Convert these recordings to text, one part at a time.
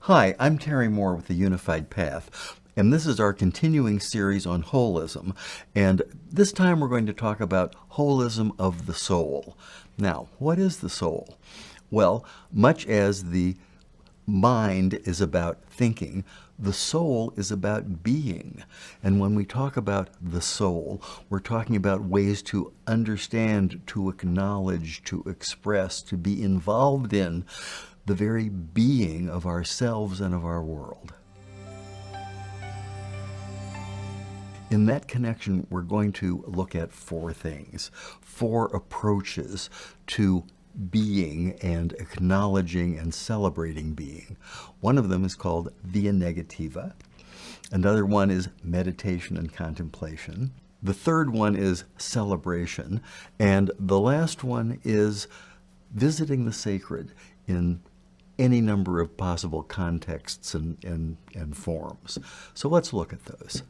Hi, I'm Terry Moore with the Unified Path, and this is our continuing series on holism. And this time we're going to talk about holism of the soul. Now, what is the soul? Well, much as the mind is about thinking, the soul is about being. And when we talk about the soul, we're talking about ways to understand, to acknowledge, to express, to be involved in the very being of ourselves and of our world. In that connection, we're going to look at four things, four approaches to being and acknowledging and celebrating being. One of them is called Via Negativa. Another one is meditation and contemplation. The third one is celebration. And the last one is visiting the sacred in any number of possible contexts and forms. So let's look at those.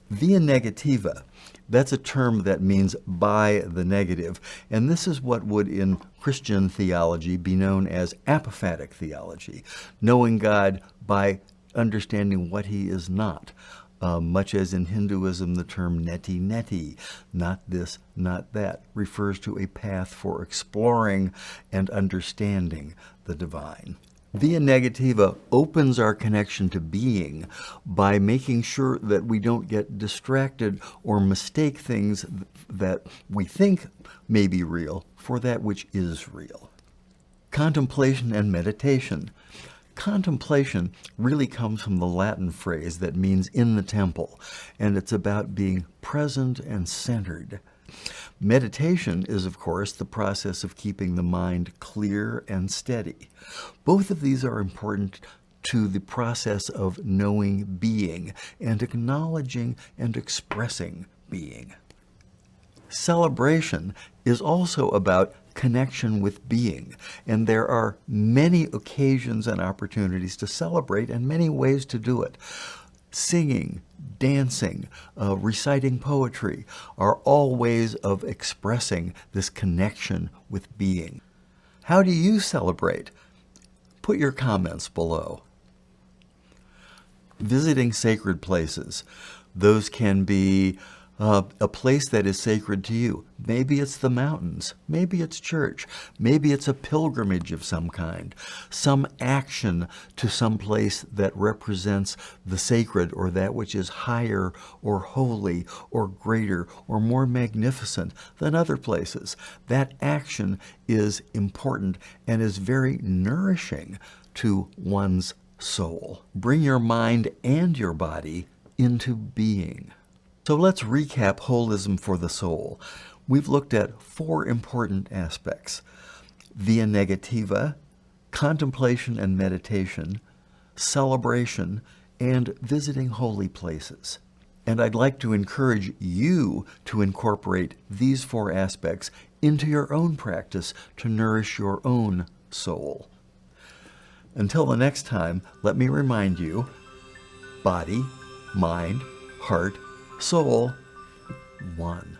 Via Negativa, that's a term that means by the negative, and this is what would in Christian theology be known as apophatic theology, knowing God by understanding what he is not. Much as in Hinduism, the term neti neti, not this, not that, refers to a path for exploring and understanding the divine. Via Negativa opens our connection to being by making sure that we don't get distracted or mistake things that we think may be real for that which is real. Contemplation and meditation. Contemplation really comes from the Latin phrase that means in the temple, and it's about being present and centered. Meditation is, of course, the process of keeping the mind clear and steady. Both of these are important to the process of knowing being and acknowledging and expressing being. Celebration is also about connection with being, and there are many occasions and opportunities to celebrate and many ways to do it. Singing, dancing, reciting poetry are all ways of expressing this connection with being. How do you celebrate? Put your comments below. Visiting sacred places. Those can be a place that is sacred to you. Maybe it's the mountains. Maybe it's church. Maybe it's a pilgrimage of some kind. Some action to some place that represents the sacred or that which is higher or holy or greater or more magnificent than other places. That action is important and is very nourishing to one's soul. Bring your mind and your body into being. So let's recap holism for the soul. We've looked at four important aspects: Via Negativa, contemplation and meditation, celebration, and visiting holy places. And I'd like to encourage you to incorporate these four aspects into your own practice to nourish your own soul. Until the next time, let me remind you, body, mind, heart, soul, one.